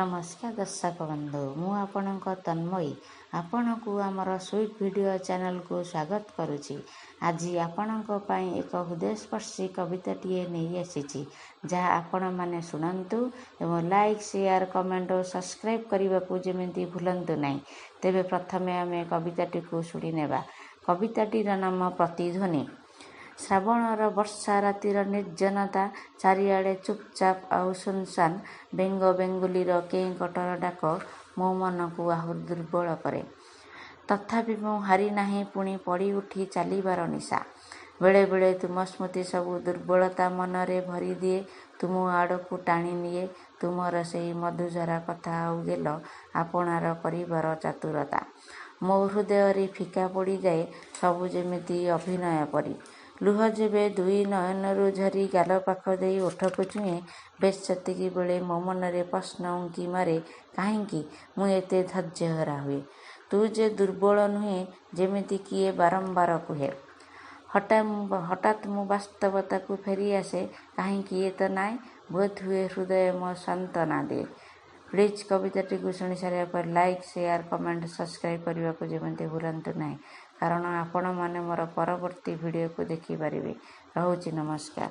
नमस्कार दर्शक बंधु मु आपणक तन्मयी आपणकू आमर स्वीट वीडियो चैनल को स्वागत करुछि। आज आपणक पई एक हृदयस्पर्शी कविताटीए नहीं आसी जहाँ आपण माने सुनंतु एवं लाइक शेयर कमेंट और सब्सक्राइब करने को जमी भूलंतु नहीं। तेबे प्रथमे आमे कविताटी को शुणी नेबा। कविताटीर नाम प्रतिध्वनि। श्रावणर वर्षा रातिर निर्जनता चारिआडे चुपचाप आउ सुनसान बेंग बेंगुलीर कें कटर डाक मो मन को आहुर दुर्बल करे। तथापि मु हारी नाही पुणी पड़ी उठी चलिबार निशा। बेले बेले तुम स्मृति सबु दुर्बलता मनरे भरी दिए तुम आड़कू टाणी निए तुमर सेई मधुझरा कथा आउ गेल आपणार करिबार चातुरता। मो हृदय फिका पड़ी जाए सबु जेमिति अभिनय परी। लुह जेबे दुई नयनरू झरी गाल पाख दे ओठकू छुए बेश सेतिकी बेले मो मनरे प्रश्न उंकी मारे कहीं मु एते धैर्यहरा हुए। तू जे दुर्बल नुहे जेमिति किए बारंबार कुहे। हठात मु वास्तवता को फेरी आसे कहीं किए तो नाय बोध हुए हृदय मो सांत्वना दे। प्लीज कविताटी को शुणी सारा पर लाइक शेयर कमेंट सब्सक्राइब करने को जमी भूलंतु ना कारण आपण मैंने मोर परवर्ती वीडियो को देखिपारे। रहुछि नमस्कार।